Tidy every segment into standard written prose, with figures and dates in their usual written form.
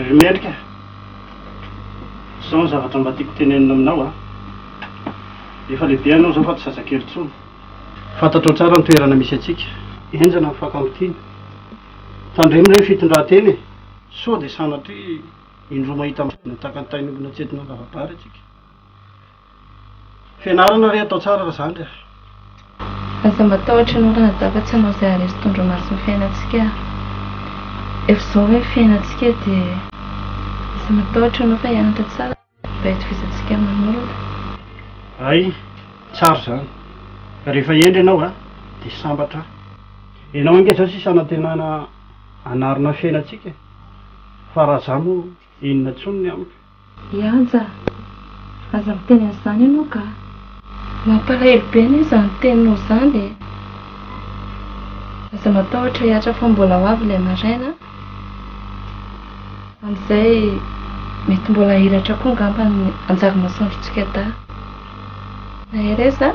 Mendrika, sao ny zavatra mba tiako tenenina aminao a. Efa lehibe anao zao fa tsy zazakely intsony. Fantatrao tsara ny toerana misy atsika. Enjana ny fakamitiana. Tandremina ny fitondran-teny e. Sao dia sanatria indroa mahita amin'ny takan-tain'olona tsy entina lavabary atsika. Fianarana re atao tsara raha zany raha. Aza matahotra ianao raha nadafatsy anao izay arezy tondro maso ny fiainantsika. Efa izao hoe fiainantsika dia aza matahotra ianao fa hianatra tsara mba hitovizantsika amin'olona. Ay, tsara zany. Rehefa endry ianao a dia sambatra. Ianao ange zao sisa anantenana anarina fiainantsika. Fa raha za moa inona intsony ny amiko. Ianja, aza miteny an'izany ianao ka. Mampalahelo be anie izany teninao izany dia aza matahotra hiatra fa mbola ho avy ilay maraina. Amin'izay mety mbola hiratra koa ngamba ny anjara masoandrontsika da. Na hereza?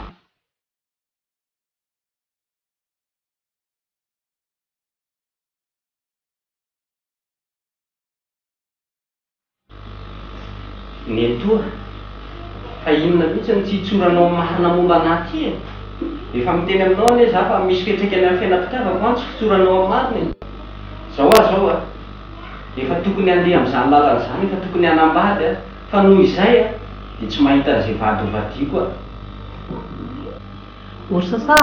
Nentoa, fa inona mihitsy ny tsy hitsoranao marina momba anaty e. Efa miteny aminao anie za fa misy fiantraikany amin'ny fiainam-pitiavako antsy fitsoranao amin'ny marina. Zao a, efa tokony handeha amin'izany lalana izany, efa tokony hanambady a. Fa noho izay a, dia tsy mahita an'izay vady ho vadiako a. Orsasa,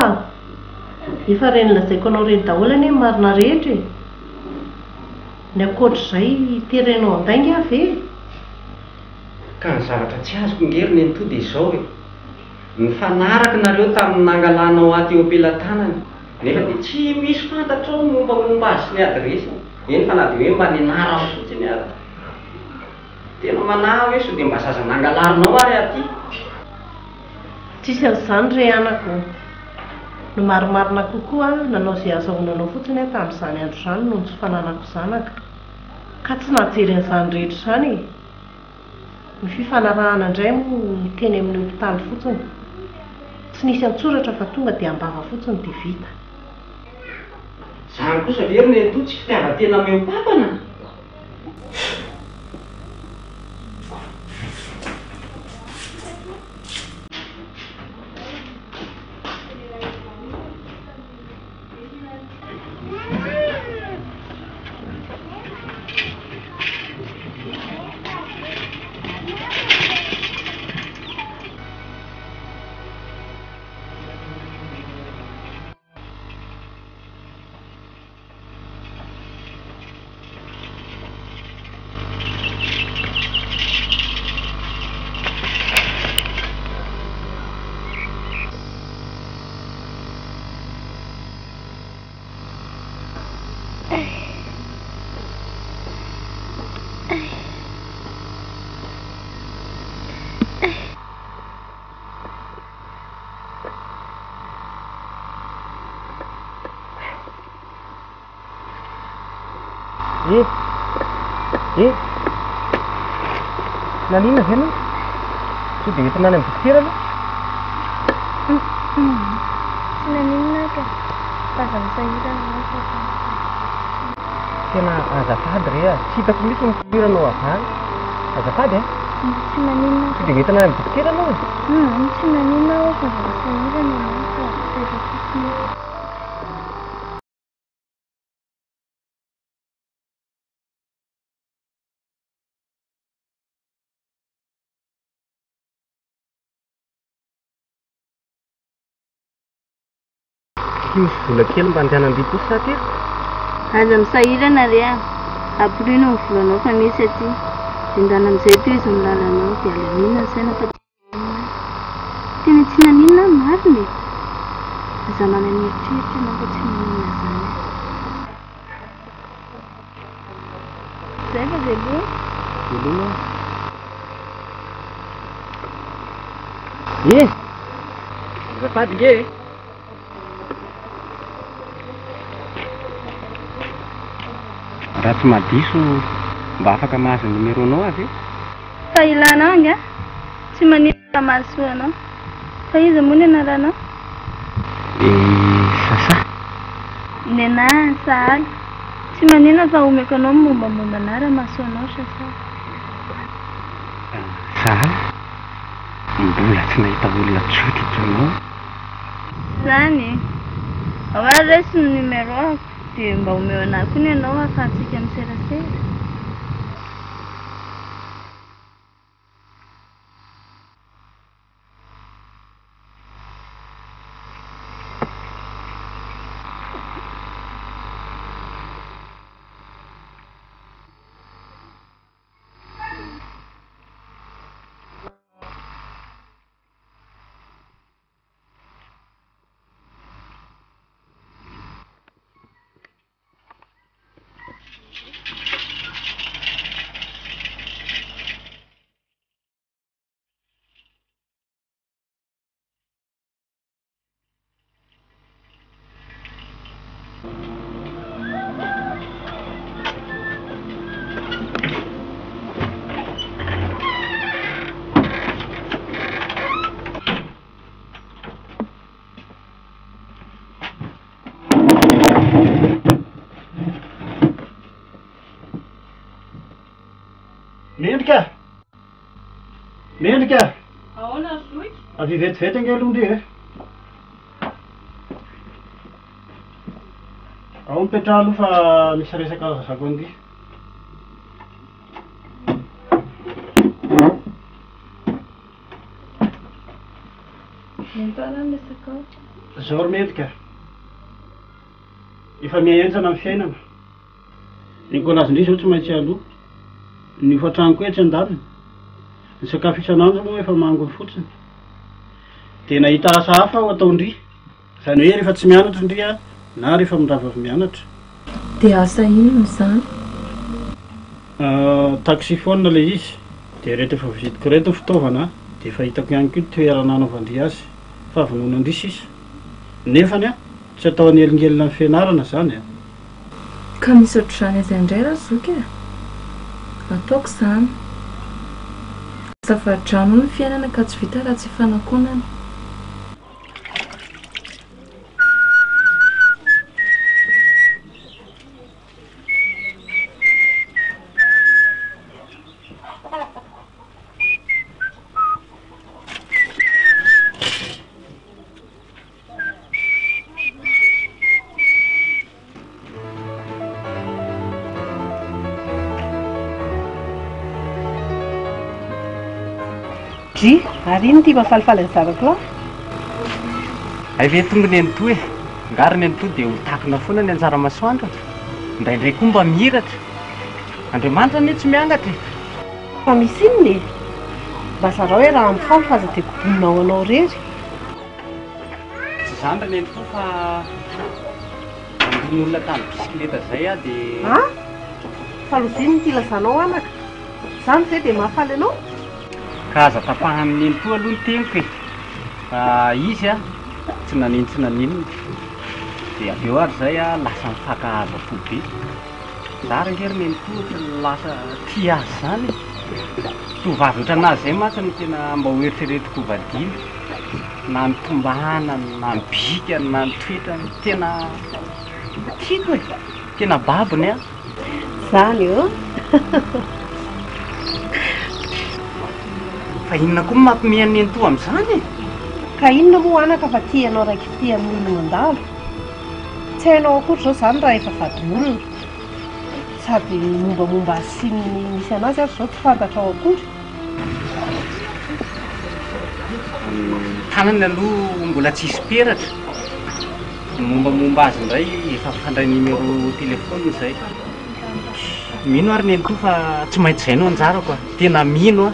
efa reny lazaiko anao reny daholo anie marina rehetra e. Ny ankoatr'izay terenao andainga ave. Ka ny zavatra tsy azoko ngery Nentoa dia izao e. Nifanaraka nareo tamin'ny nangalanao aty eo am-pelantanany. Nefa dia tsy misy fantatrao momba azy sy ny adresy. Eny fa na dia hoe mba nianara aho fotsiny ary. Tena manahy hoe sao dia mba zaza nangalarinao ary aty. Tsisy an'izany re anako. No marimarina kokoa nanao izay azahoananao fotsiny tamin'izany andro izany noho ny tsy fananako zanaka. Ka tsy najery an'izany rehetra izany e. Ny fifanarahana indray moa teny amin'ny hopitaly fotsiny. Tsy nisy antsoratra fa tonga dia ambava fotsiny dia vita. Izany kosa very Nentoa tsy fitiavan-tena mihopapana. Nanina ve anao? Tsy dia entina any amin'ny dokotera aloha? Tsy naninona ka. Aza misahirana fa Tena azafady re a. Tsy hitako mihitsy ny firanao avany. Azafady e? tsy naninona. Tsy dia entina any amin'ny dokotera anao e? Tsy naninona aho fa aza misahirana fa tena fotsiny. Misy vola kely mba andehanam-by kosa sa ty? Aza misahirana re a. Ampirino ny volanao fa misy aty. Dindana amin'izay toy izy ny lalanao dia alanina saina fa tena tsy naninona ny marina e. Aza mananieritreritra ianao fa tsy naninona izany. Zay fa veloa? Veloa. Azafady nge e. Raha tsy madiso mba afaka mahazo ny numéronao avy e? Fa ilana anga? Tsy maninona mahasoanao. Fa iza moa ny anaranao? Sasa. Nena Sahala. Tsy tsy manina fa omeko anao mombamomba anara-maso anao sasa Zaho mbola tsy nahita olona tsotra toinao. zany ao ary resy ny numéro ako dia mba omeo anahy koa ny ianao ahafahantsika miserasera. Mendrika Ahoana zoky? avy vetivety ange aloha ndre ao mipetraha aloha fa misy resaka zako andy. Nentoana resaka zao ry mendrika efa miaenjana amin'ny fiainana ny kolazy zao tsy maintsy aloha ny hoan-tranoko hoe tsy andalina ny sakafo isan'andro moa efa mangony fotsiny dia nahita asa hafa aho atao ndry izany hoe rehefa tsy mianatra ndry a na rehefa mirava avy mianatra. Dia asa ino izany? Taxifone ilay izy dia rehetra efa vizitiko reto fitaovana dia efa hitako ihany koa toerana anaovandry azy fa avy noana ndry sisa nefany a tsy atao anelingelina amin'ny fianarana zany a. Ka misy ohatr'izany azy indray raha zoky e? Ataoko izany. Safadrano ny fiainana ka tsy vita raha tsy fanakonana. Ary ino ty mafalifaly ny zarako loha? Ve tonga ny anto e ngary ny anto dia ho takona foana ny anjara masoandro indraindray koa mba mihiratra Andriamanitra ny tsy miangatra e. Fa misy inony e mba zarao hoe raha mifaly fa aza dia koboninao anao rery. Tsy zany ny anto fa ambony olona tany bisikileta zay a dia Fa loziny ty lazanao anaka izany zay dia mahafaly anao? ka aza tapahan'ny anto aloha ny teniko e fa izy a tsy naninona dia avy eo ary zay a lasa mifakahaza-po be zary angery ny anto tsy lasa tia azy zany tovavy ohatranazy zay mantsy ny tena mba ho eritreretiko vadiny na ny tombahana na ny bikany na ny toetrany tena tiako e tena babony a zany eo. fa inona koa mampimehan'ny anto amin'izany e. Ka inona moa anaka fa tianao raiky ty amin'ny olona mandalo tsy hainao akory zao zany raha efa vadin'olona sady mombamomba asinny misy anazy ary zao tsy fantatrao akory. Tanany aloha mbola tsisy peratra mombamomba azy indray efa fandray numéro telefôny zay mino ary ny anto fa tsy maintsy zay no anjarako a tena mino a.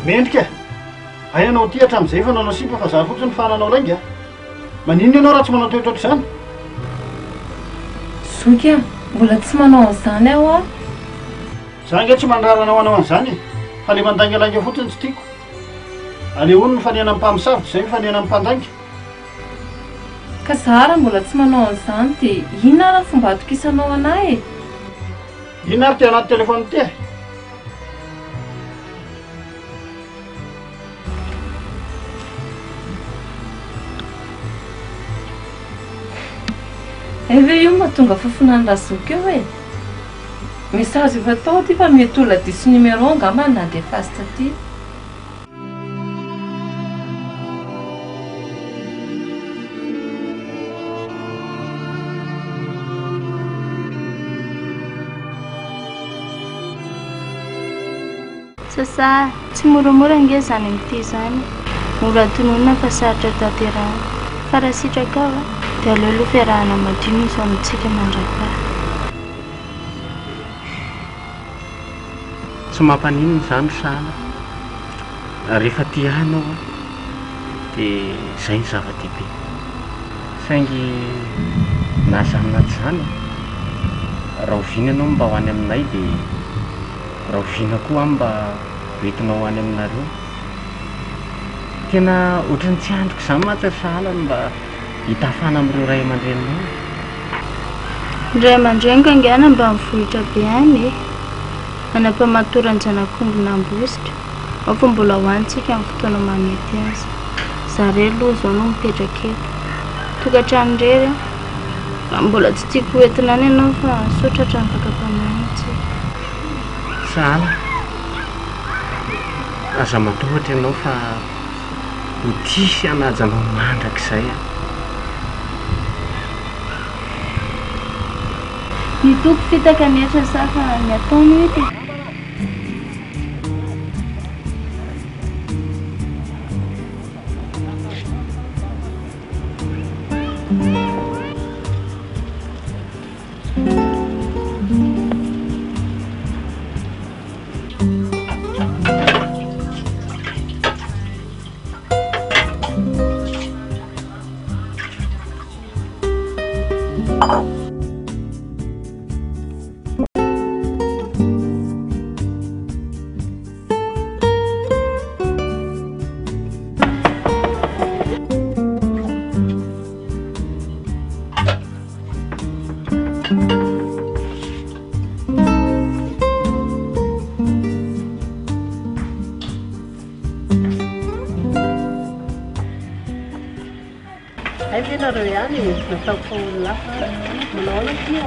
mendrika ainanao ty hatramin'izay fa nanao sipa fa za fotsiny fananao rainga maninona ianao raha tsy manao toetraotr'izany zoky mbola tsy manao an'izany aho a za nge tsy mandraranao anao an'izany fa le mandangalanga fotsiny tsy tiako aleony ny fanena amin'ny mpamosavitra zay nyfanena amin'ny mpandainga ka za raha mbola tsy manao an'izany dia inona raha fomba atokisanao anahy e inona ary ty anaty telefôny ty eve io mahatonga fofonany razoky eo e message efa tao ty fa mety olona diso numéro angamba nandeha fasta ty sasa tsy moramora nge zany amin'ity zany mora tononina fa sarotra tanterahana fa raha sitraka ao dia aleoloha fiarahana madio izy amintsika mandraka tsy mampaninona izany sana rehefa ty anao dia izay ny zava-dehibe saingy naza aminaty izany raha oviana ianao mba ho any aminay dia raha oviana koa a mba hoentinao ho any aminareo tena ohatrany tsy androko izany matsy sahalany mba hitafana amin'ireo ray aman-dreninao ndray aman-dreny ka angana mba mivohitra be any e manam-pamatoran-janakombona ambositra ao fa mbola hoantsika amin'ny fotoana mamety azy zare aloha zao no mipetraka eto tokantrano rery raha mbola tsy tiako hoentina any ianao fa sotratra ny vakampamanitsy sahala aza matohatra ianao fa ho tisy anajanao mandrak'izay a nitoko fitaka netra sa fa ny ataony ety Nareo ihany nataoko lafa manao ana tia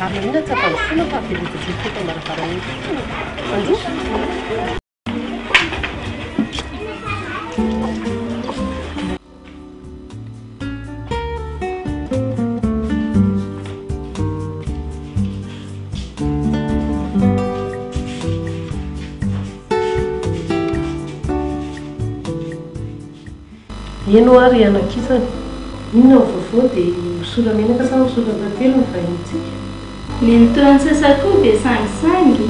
ary inona tsy ampanosoana fa velodiviteko maravarana androso eno ary anakizany inona vaovao dia misora menaka sa misora tantelo ny vahintsika ny nitoany sasakoa dia sangisangy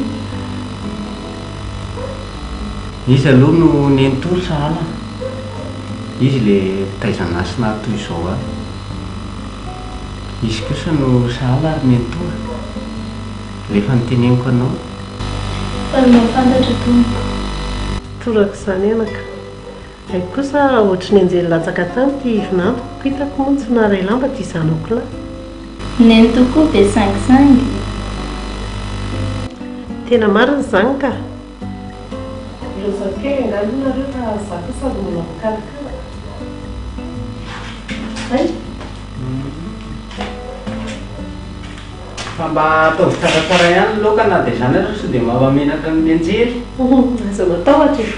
izy aloha no nenitory sahala izy le taizanasina toy izao a izy kosa no sahala ary nenitory rehefa niteneniko anao fa ny mahafantatra tompo toraka izany anaka ay kosa ohatry ny anjely latsaka tany ty ivinantoko hitako montsy naray lamba ty zanako lahy neny tokoa be sangisangy tena mariny zany ka lozake angalinareo fa za kosa ady mbola vokarakara ay fa mba ataovy tsaratsara ihany loka na dia zany ary sy dia mavamenatra ny anjery aza matahotra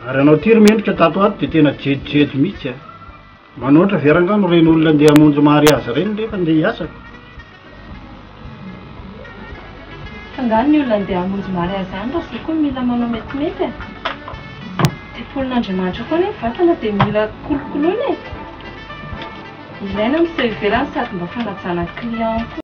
ary anao tiry mendrika tato ato dia tena jejojejo mihitsy a manoatra verangano reny olona andeha hamonjy mahary azy reny nefa andeha hiasako Fangany ny olona andeha hamonjy mariazy any raha koa mila manao metimety e. Tepolin'Andriamanitra koa ny vatana dia mila kolokoloina e. Ilaina miseho ivelany sady mba fanajana client koa.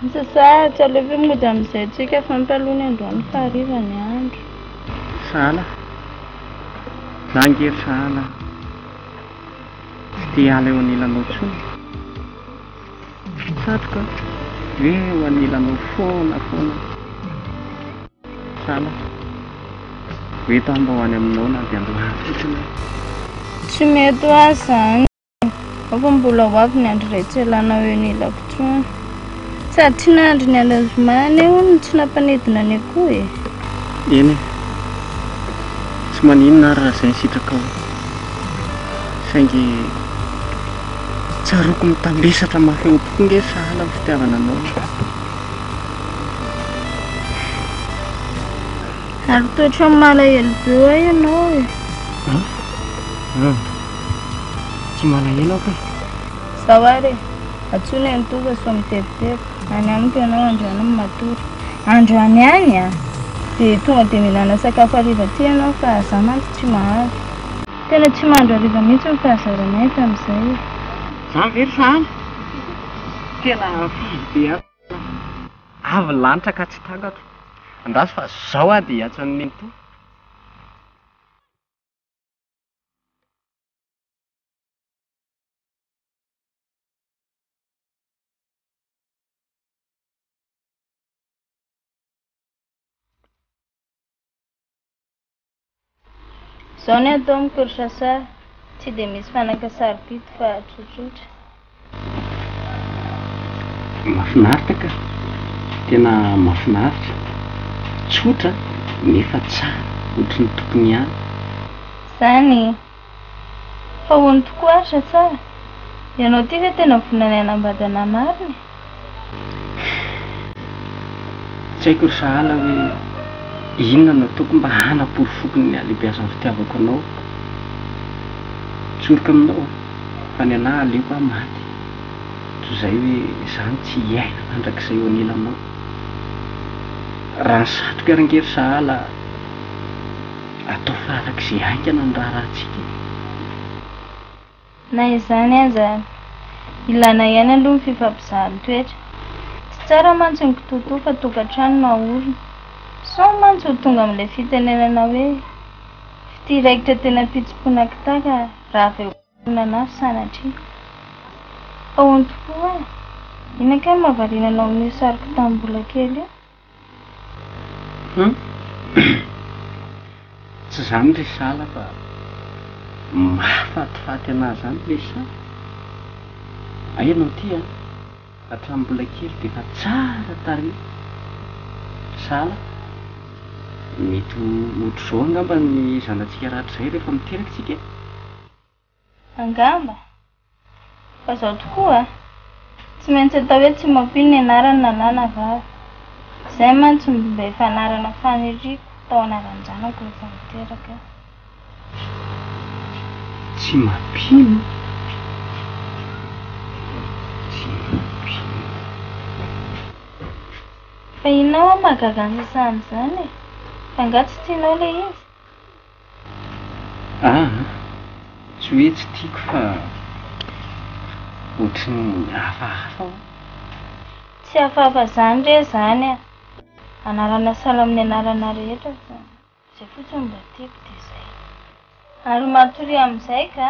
Misasahatra aleo mody amin'izay tsika fa mimpalony androany fa hariva ny andro. Sahala nangery sahala tsy te ala eo anilanao tsony satroka hoe eo anilanao foana sahala hoe tamba ho any aminao na dia andohany fotsiny Tsy mety ho azy izany fa mbola ho avy ny andro iray tsy ilanao eo anilako tsony sady tsy nandry ny alazomany eo no tsy nampanidina ny akoho e. eny tsy maninona ary raha izay sitraka ao saingy tsaroko mitambesatra mafy tokoa nge sahala ny fitiavana anao Ary toetra malahelo be eo ianao e. Tsy malahelo ka Zaho ary atsony ny toka so mitebiteby any amiko ianao androany matory androany any a dia tonga dia mihinana sakafo hariva ty ianao fa zaho mantsy tsy mahavy tena tsy mandro hariva mihitsy ny fahazaranay tamin'izay za very sahala tena fahabe avy lanitra ka tsy takatro andraso fa zao a dia hiatson'ny nento Izao ny atao mikory sara tsy dia misy fanakasarobidy fa tsotsotra. Mahafinaritra ka tena mahafinaritra tsotra nefa tsara ohatry ny tokony ihany Izany fa hono tokoa aritra tsara ianao ty ve tena vonany anambadana marina tsy haiko ry sahala hoe inona no ataoko mba hanaporofoky ny alehibeazan'ny fitiavako anao tsoroka aminao fa ny anahy aleoko a maty toy izay hoe izany tsy hiaina mandrakizay eo anilanao raha ny satroka arangery sahala atao farak'izay haingana ny raharantsika na izany aza ilana ihany aloha ny fifampizahany toetra tsy tsara mantsy ny kitoto fa tokantrano na orona sao mantsy ho tonga amin'ilay fitenenana hoe fitiraikitra tena pitsim-pona kitaka raha avy eo na sanatria fa hono tokoa inaka ny mahavarinanao amin'io sariko tamin'ny mbola kely io tsy izany ry sahala fa mahafatifaty anazy zany le sary ainao ty a hatramin'ny mbola kely dia efa tsara tarehy sahala mety ohatr' izao angamba ny zanantsika rahatr' izay rehefa miteraka tsika angamba fa izao tokoa tsy maintsy atao hoe tsy mampino ny anarany na lahy na vavy izay mantsy mba efa anarana faniriako tao anaran-janako rehefa miteraka tsy mampino fa inao a mahagaga ny sasan'izany e fa nga tsy tianao ilay izy tsy hoe tsy tiako fa ohatry ny hafahafa ao tsy hafahafa izany re izany a anarana sala amin'ny anarana rehetra izay fotsiny mba tiako dia izay ary matory amin'izay ka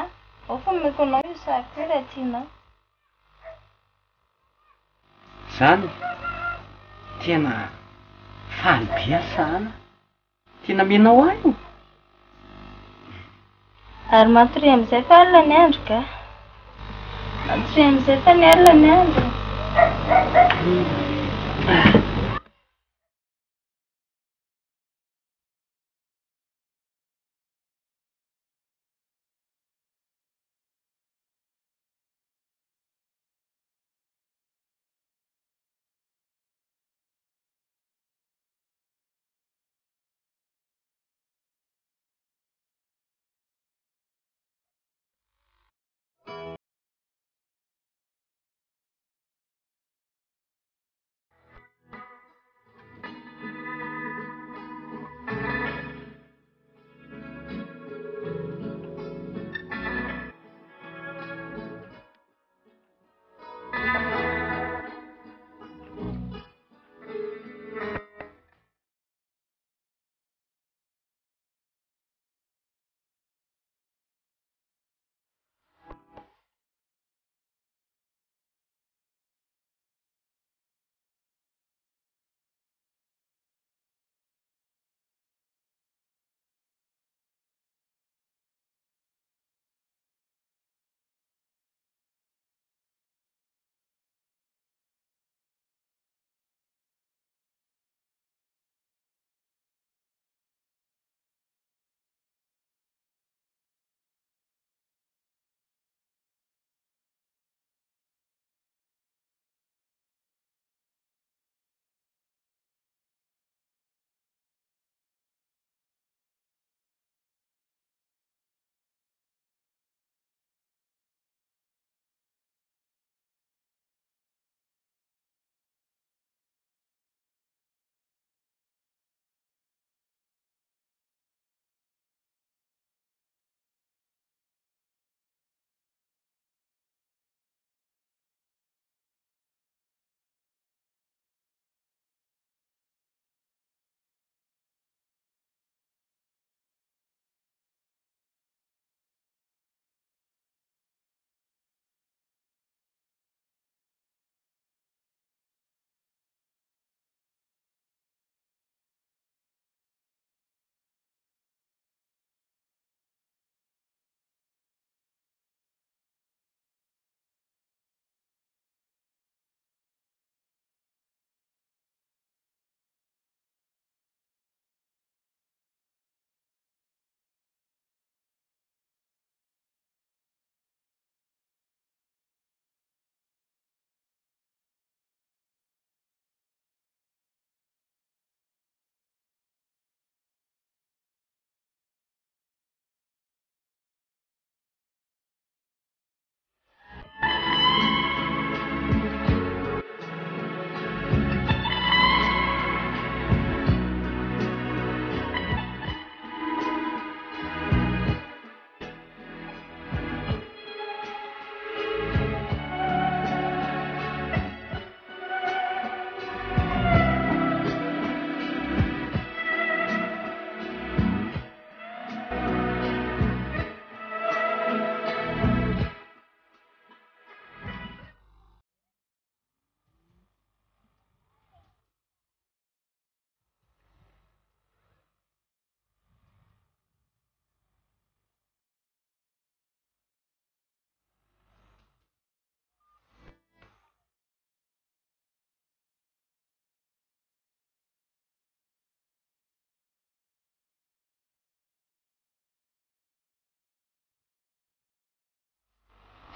ao fa meko anao io sariko io raha tianao izany tena faly be a sahala tena menao ahy io ary matory amin'izay fa alina ny andro ka matory amin'izay fa ny alina ny andro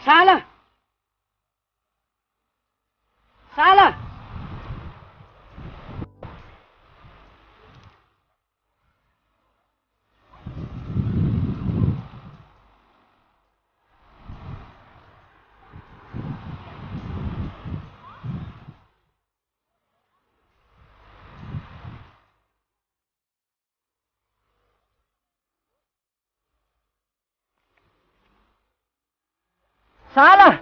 Sala! Sala! Sala!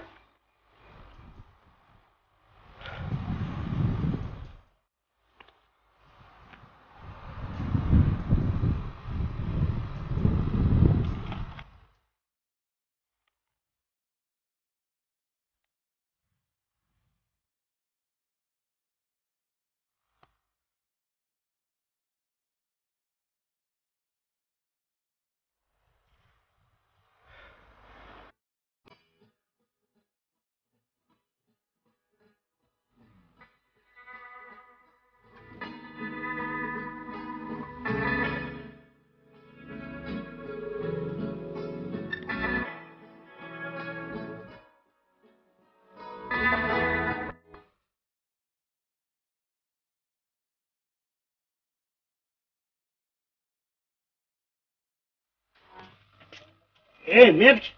Mendrika!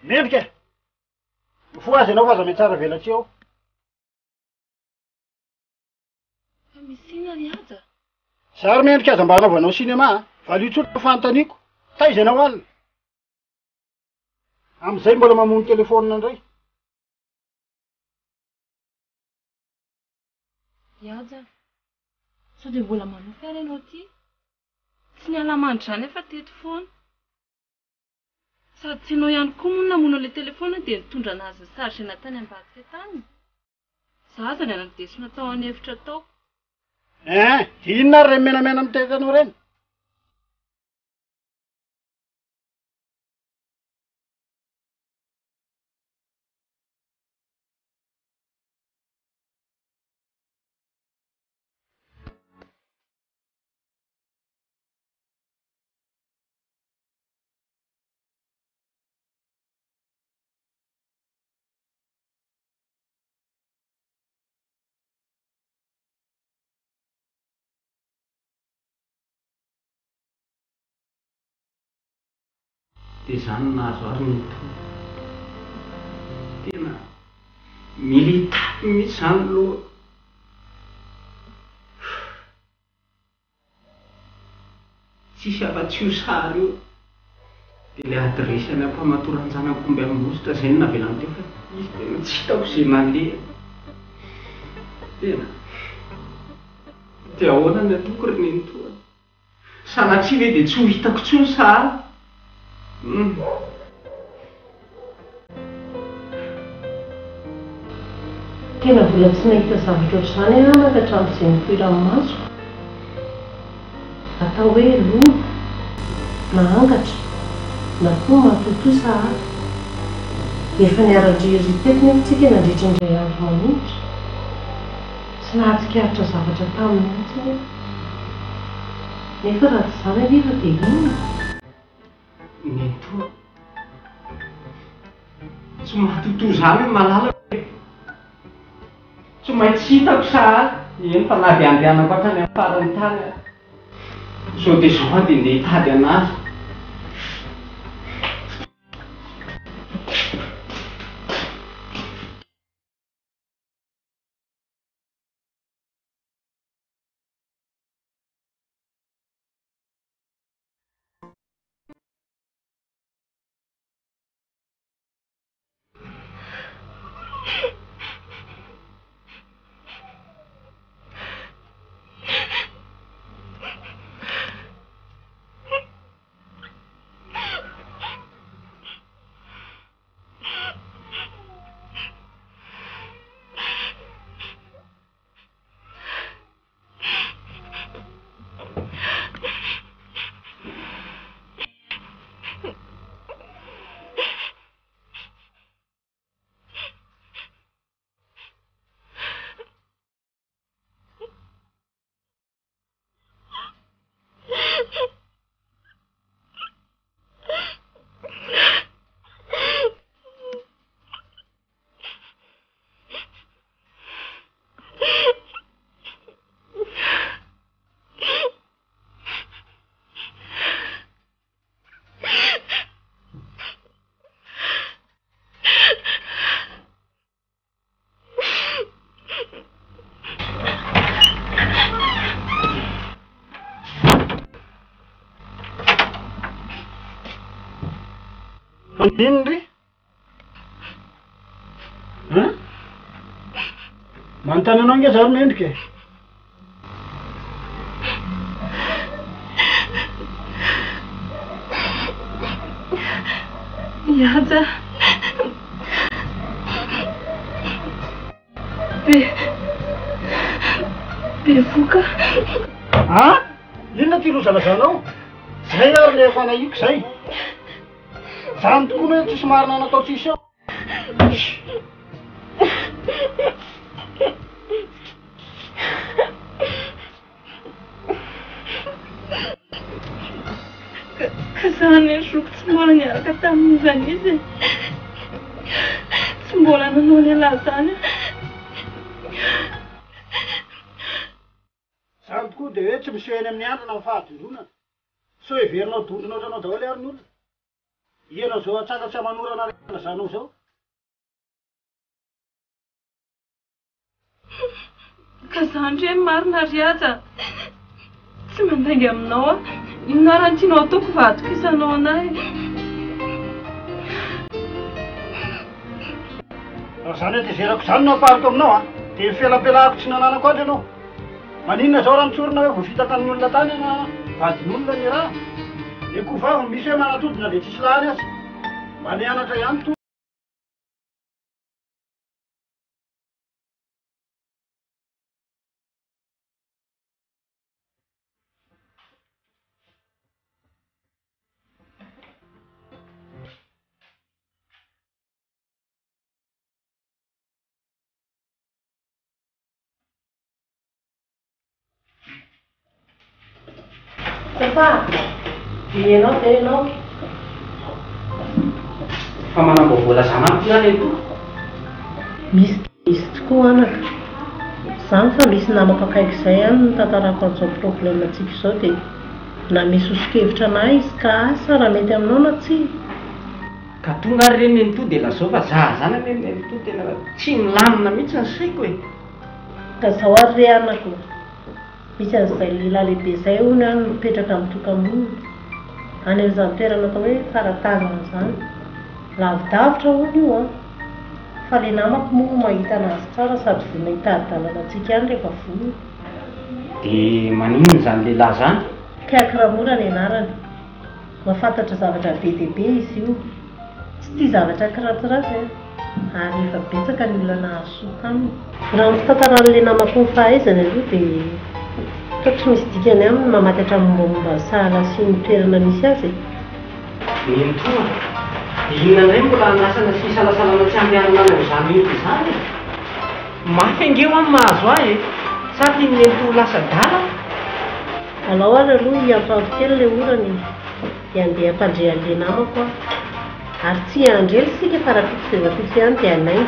Mendrika! Fo azy ianao fa aza mihtsara velatsy ao. Fa misy ina ry aja? Zary mendrika aza mba hanaovanao sinema a. Valio tsotra fanontaniako. Taiza ianao alina? Am'izay mbola mamono telefonina indray. Iaja, sao dia mbola manofy ary ianao ty? Tsy niala mandry izany efa teto foana. Sady tsy ianao ihany koa moa namono ilay telefona dia nitondra anazy ny sargena tany ambadika tany. Za aza ny anadesina tao any efitra tao. Inona ary ireny menamena mitetanao ireny? Dia izany nahazo ary ny to. Tena militapy mihitsy izany loha. Tsisy afa-tsy ho sary io. Dia ilay adresy any ampamatoran-janak'omby amin'ny izay no navelany teo fa izy tena tsy hitako izay naleha. Tena dia ahoana ny ataoko reny ny toa. Sanatria ve dia tsy ho hitako intsony sary. Tena vola tsy nahita zavatra ohatr'izany ianao ka hatramin'izay nipoiran'ny masoko. Atao hoe lona, na angatra, na koa matotosa ary. Efa niara-driry teto nefa tsika nandritra indray andro maninitra. Tsy nahatsikahatra zavatra taminy mihitsy nefa. Nefa raha tsy izany aniva dia inona? Ny toa tsy mahatoto izany ny malala hoe tsy maintsy hitako sary. Eny fa na dia andehanako hatrany amin'ny farany tany aho. Sao dia izao aho dia ndeha hitady anazy. Andino ry manontany anao nge zaro mendrika e. Iaja be voka. Inona ty lozalazanao? Zay ary le fanahiko zay. Zany tokoa hoe tsisy marina natao tsisy eo. Ka zany soko tsy mbola niaraka tamin'izany izy tsy mbola nanao lehilahy zany. Zany tokoa dia hoe tsy misy eny amin'ny andrina amin'ny fahadindronana. So heverinao dondronao ohatranao daholo ary ny olona. Ianao zao atsakatsy amanorana rena zanao zao. Ka zany re marina ry aja tsy mandainga aminao a. Inona raha tianao ataoko vatokisanao anahy? Raha zany hoe tezerako zany no apariko aminao dia mifelapelahako tsy nananako andry ianao. Maninona zao raha mitsorina hoe voafita tamin'ny olona tany na vadin'olona ny raha. Ny koa vavy misy hoe manatodina dia tsisy lahany azy. Mba ny anatra ihany to. Papa, ianao dia ianao. Fa manamboavola zanako zany eto. Misy tokoa anaka. Izany fa misy namako akaiky izay ihany no tantarako an'izao problèmantsika izao dia na misy osikevitra anahy izy ka asa raha mety aminao na tsia. Ka tonga ary reny ny to dia lazao fa za zany ane ny to tena tsy milamina mihitsy ny saiko e. Ka zao ary re anako. Misy an'izay lehilahy lehibe izay hono any mipetraka amin'ny tokamonina. Any amin'izany toerana atao hoe faratazana izany. Lavidavitra hono io a. Fa ilay namako moa mahita anazy tsara sady vao mahita adalanantsika any rehefa vono. Dia maninona zany lehilahy zany? Tiako Ramora ny anarany. Mahafantatra zavatra be dia be izy io. Tsy tia zavatra kiratsiratsy ary efa betsaka ny olona nahazo soa taminy. Raha mitantaran'ilay namako ny fahaizana aloha dia tsy misy dikany aminy mamaty hatramin'ny mombamomba ny sahala sy ny toerana misy azy. Neny toa. Inona indray mbola anasana sy salasalana tsy ampianana amin'izany io izany e. Mafy angeo amin'ny mahazo ahy e. Sa tiany neny lasa dala? Alao ary aloha hiantoanto kely ilay orany dia andeha hampandre an'ilay namako aho. Ary tsy handrely sika fa raha fitsy dia fitsy ihany dia anaingy.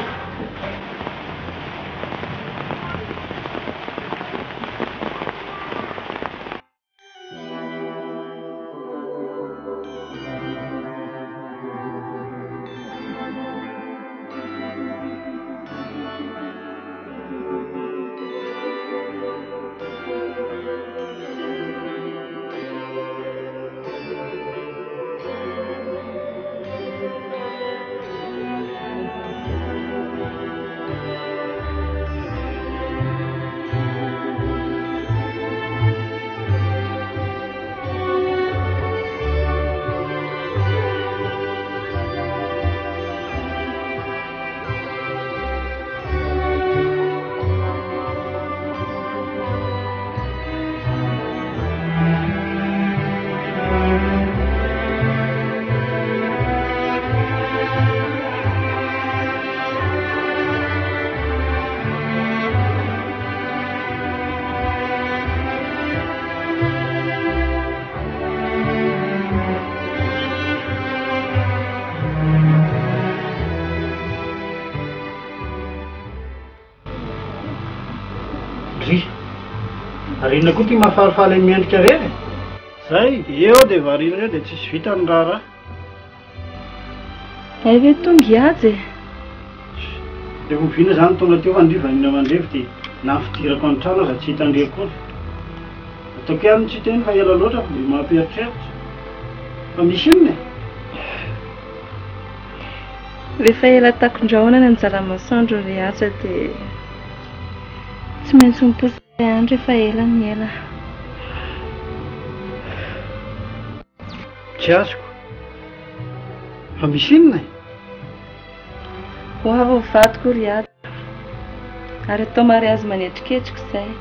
Inona koa ty mahafalifaly miendrika reny. Zay eo dia varina reny dia tsisy vita ny raha. Ay ve tonga hiaja e. Dia hoviana zany tonga teo fandriva iny amandrevy dia nafidirako an-trano za tsy hitandreko koa. Ataoko ihany tsy teny fa ela loatra dia mampieritreritra. Fa misy inona e? rehefa ela takondrahona ny anjara masoandro rehetra dia tsy maintsy miposy andro rehefa ela ny ela. Tsy azoko fa misy inona ho avy vadiko rehetra ary atao mariazy manetriketrika izay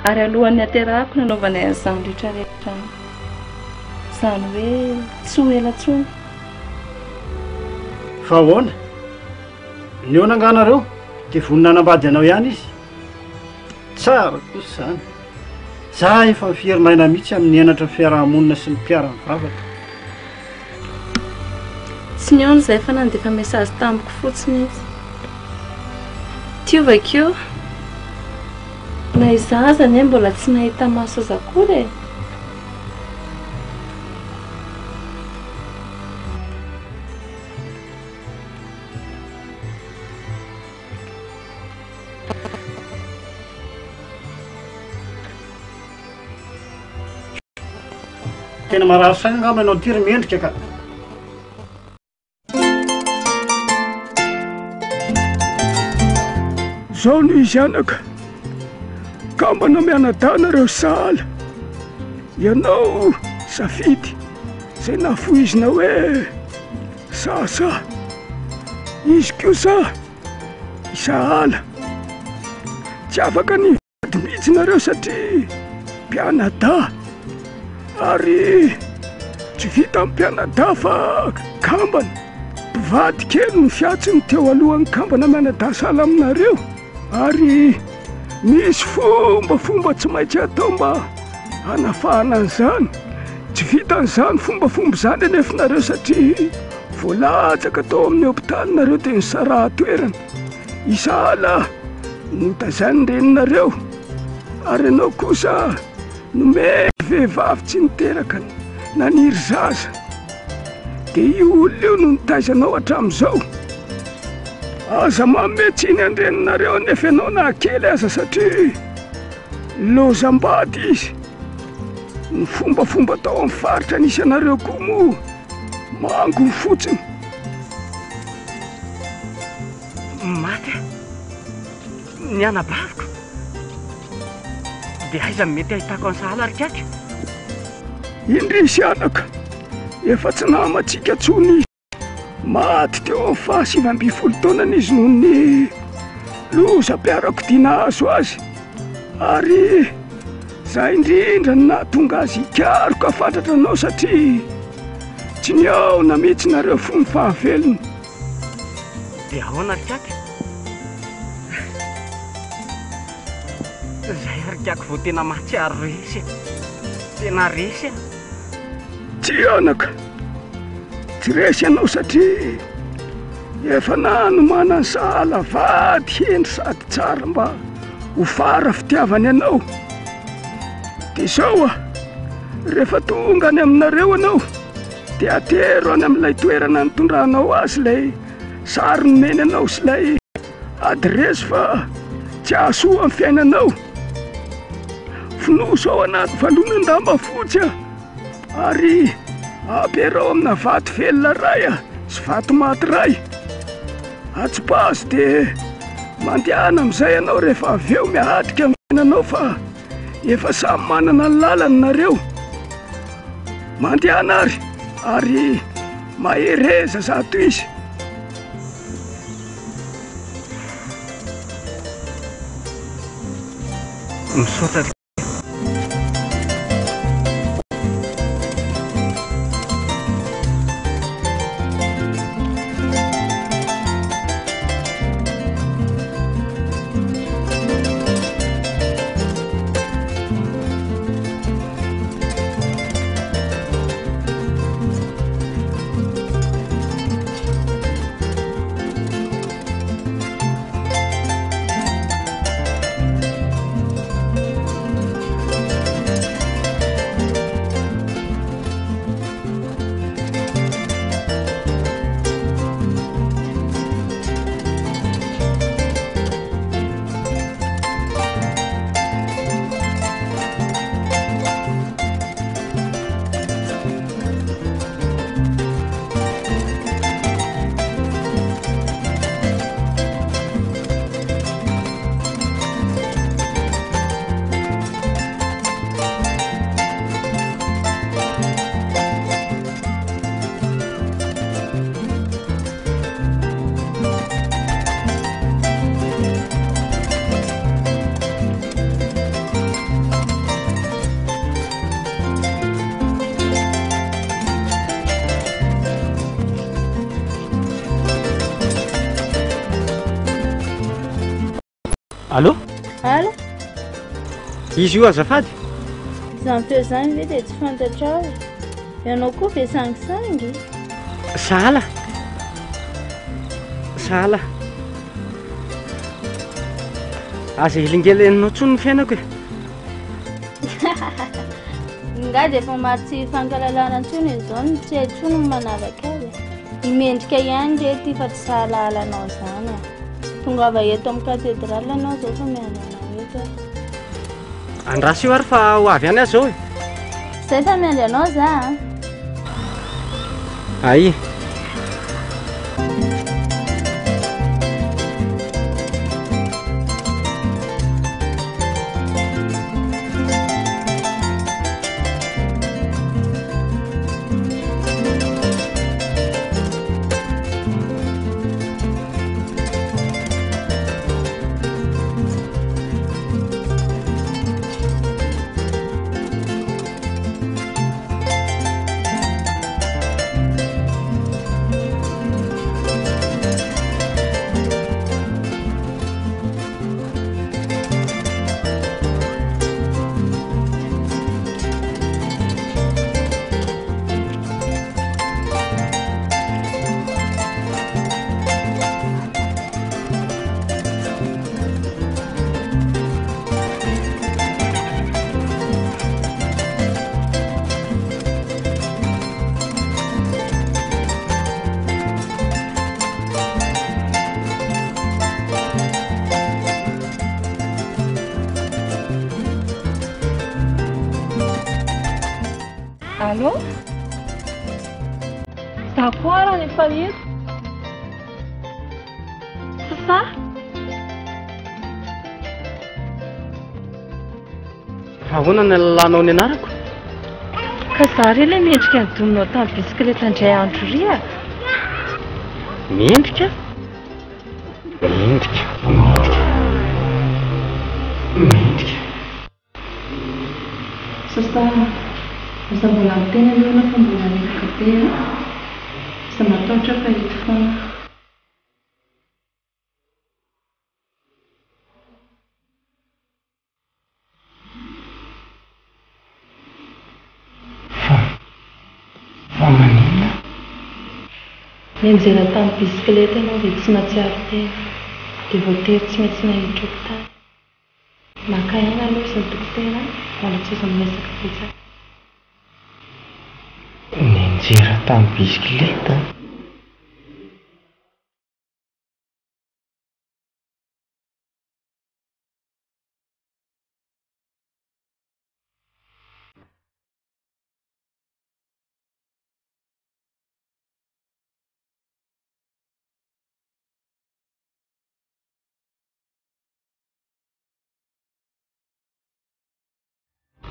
ary alohan'ny aterahako nanaovana an'izany rehetrarehetra izany hoe tsy ho ela tsony. fa ahoana ny eo nanganareo dia vonina anambady anao ihany izy tsara kosa izany. Za efa mifierinaina mihitsy amin'ny enatra ny fiarahamonina sy ny mpiara-mivavaka. Tsy niona izay fa nandefa mesazy tamiko fotsiny izy. Tiovakeo na izaza ny mbola tsy nahita maso aza akory e. Tena marary saina angamba ianao tiry mendrika ka. Zao no izy anaka kamba namiana-danareo sahala ianao safidy izay nafoizina hoe sasa izy kosa isahala tsy afaka ny vady mihitsy nareo satria mpianada ary tsy vita amin'ny mpianada fa kambana mpivady kely ny fiatsiny teo alohan'ny kambana mianada sahala aminareo ary misy fombafomba tsy maintsy atao mba hanafahana an'izany tsy vita an'izany fombafomba izany anefinareo satria voalatsaka tao amin'ny hôpitaly nareo dia nisaraha-toerana isahala notazany reninareo ary ianao kosa nome vehivavy tsy niteraka naniry zaza dia io olona io no nitaizanao hatramin'izao. Aza mametsiny andreninareo nefa ianao nahakely aza satria lozam-bady izy ny fombafomba tao amin'ny faritra nisy anareo koa moa mango fotsiny. Maty ny anabaviko dia aiza mety ahitako any sahala ary kaiky. Indrisy anaka efa tsy namatsika tsony izy maty teo amin'ny 7 taonany izy noho ny lozam-piarako tia nahazo azy ary za indrindra ny nahatonga azy hikaroko afantatra anao satria tsy niaona mihitsy nareo fony fahavelony. Dia ahoana ary kaiky zay ary kaiky vao tena mahatsiaro resy tena resy a. Tsy anaka tsy resy ianao satria efa nanomana ny sahala vady hendry sady tsara mba ho fara fitiavany ianao dia izao rehefa tonga any aminareo ianao dia atero any amin'ilay toerana nitondranao azy ilay sary nomeny anao sy ilay adresy fa tsy ahasoa amin'ny fiainanao. Finoso ao anaty valonandamba fotsy ary ampiarao amina vato velona ray sy vato maty ray atsipazo dia mandehana amin'izay ianao rehefa avy eo mihatrika amin'ny fiainanao fa efa samy manana ny lalany nareo. Mandehana ary mahereza zato izy. Misaotra Allô? Ala? Izy io azafady? Izany feo zany ve dia tsy fantatrao. Ianao koa ve sangisangy? Sala. Sala. Aza ilingely enao tsony ny fiainako e. Nga dia efa maro tsy fankalalana intsony izao ny tsy hay intsony ny manavaka azy. Imendrika ihany rety fa tsy sahalalanao zany a. Tongava eto amin'ny katedraly anao zao fa miandrana eto. Andraso io ary fa ho avy any azy zao e. Zay fa miandry anao za a. Ay. Allô? Za koa raha ny efa eto. Sasa? Ahoana ny lalànao ny anarako? Ka za re ilay mendrika ny dominao tamin'ny bisikileta indray andro ria. Mendrika? Mendrika. Mendrika. Sasa, za mbola miteny aloha fa mbola nefaka be a. Za matahotra fa eto foana. Fa manina? Ny mijery tamin'ny bisikileta ianao dia tsy mahatsiaro tena. Dia voatery tsy maintsy nahiditra hopitaly. Maka aina aloha izy ny dokotera mbola tsy izy miresaka betsaka. Ny mijery tamin'ny bisikileta?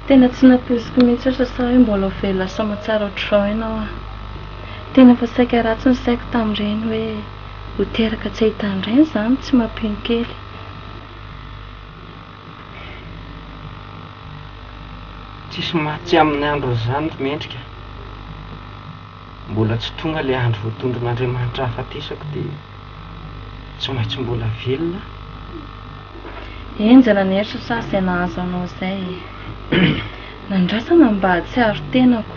Tena tsy napoiziko mihitsy aho sasa hoe mbola ho velona sa mahatsara ohatr'izao ianao a. Tena fa saika ratsy ny saiko tamin'ireny hoe ho teraka tsy ahitan'ireny izany tsy mampino kely. Tsisy mahatsy amin'ny andro izany mendrika. Mbola tsy tonga ilay andro voatondron'Andriamanitra hafatesako dia tsy maintsy mbola velona. Enjana ny heritra sa izay nahazo anao izay. Nandrasana mba hatsiaro tenako.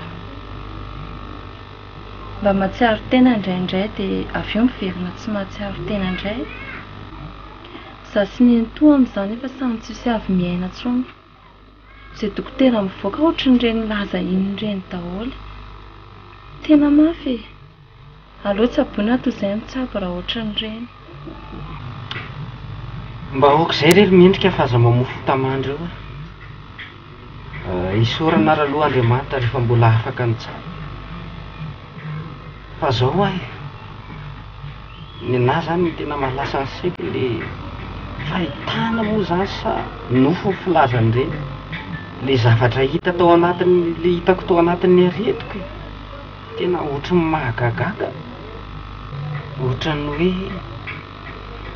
Mba mahatsiaro tena indraindray dia avy eo miverina tsy mahatsiaro tena indray. Za sy nenitoa amin'izany efa samy tsisy avy miaina intsony. Izay dokotera mivoaka ohatran'ireny laza iny ireny daholo. Tena mafy e. Aleo tsaboina toy izay mitsabo raha ohatran'ireny. Mba aok'izay rery mendrika fa aza mamofo tamandreo a. Isorana ary aloha Andriamanitra rehefa mbola afaka nitsabo. Fa zao ahy ny anahy zany ny tena mahalasa ny saiko ilay fahitana moa zany sa nofo ny filazan'ireny. Ilay zavatra hita tao anatiny, ilay hitako tao anatin'ny aretiko tena ohatran'ny mahagagaga. Ohatran'ny hoe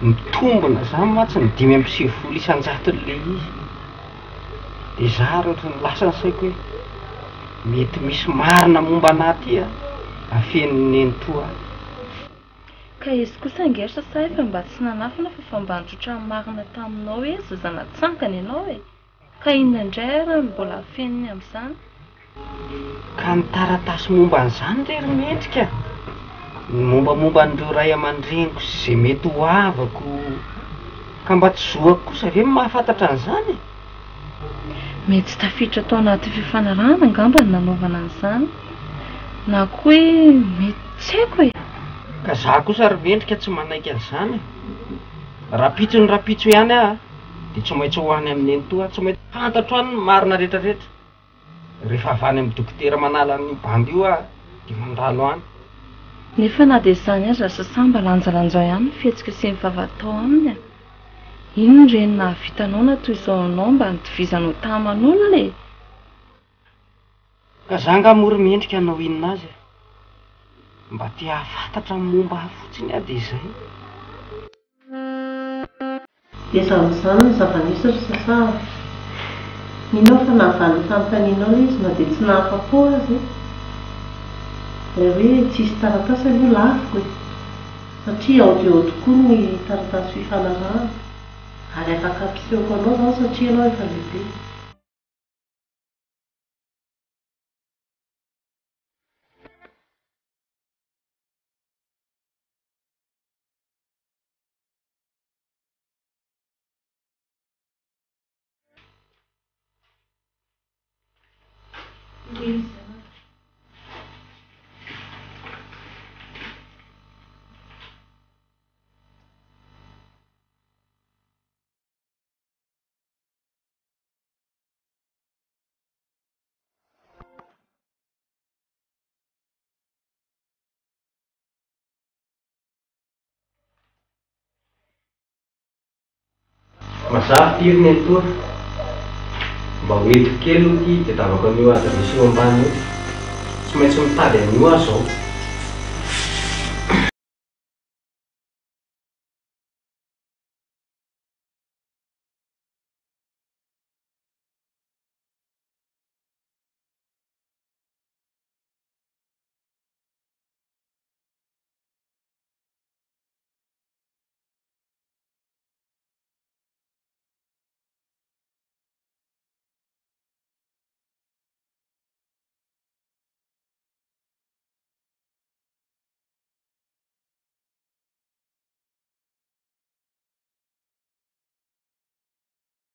mitombona zany matsy ny 5.9 isan-jaton'ilay izy. Dia za ohatran'ny lasa ny saiko hoe mety misy marina momba anaty afen'ny nenitoa. Ka izy kosa angeritra sa efa mba tsy nanafina fa fambanitro marina taminao hoe zazana tsankana ianao e. Ka inona indray ary mbola feniny amin'izany? Ka ny taratasy momba an'izany rery mendrika. Ny mombamomba an'ireo ray aman-dreniko izay mety ho havako. Ka mba tsy zoako kosa ve mahafantatra an'izany? Mety tafiditra tao anaty fifanarahana angamba ny nanaovana an'izany. Na koa hoe mety tsy haiko e. Ka za kosa ry mendrika tsy manaiky an'izany. Rapitso ihany aho dia tsy maintsy ho any amin'ny nenitoa, tsy maintsy fantatro any ny marina rehetrarehetra. Rehefa avy any amin'ny dokotera manala ny bandy io aho dia mandalo any. Nefa na dia izany aza sasà mba lanjalanjao ihany ny fihetsika sy ny fahavatao aminy. Ino ny reny nahavitanao na toy izao anao mba nitovizanao taman'olona e? Ka za angamory mendrika anao inona azy. Mba tia hafantatra ny momba ahy fotsiny aho dia izay. Dia izany ny zava-misy ry sasà. Minao fa nahavaly fanontanianao izy na dia tsy nahafa-po azy. Ilay hoe tsisy taratasy aloha lafiko e. Satria ao dia ao tokoa ny taratasy fifanarahana. Ary afaka ampisehoko anao izao satria ianao efa lehibe. Mazava tiriny antoa. Mba hoentiko kely ity dia davako an'io adresio ambany io. Tsy maintsy mitady an'io aho izao.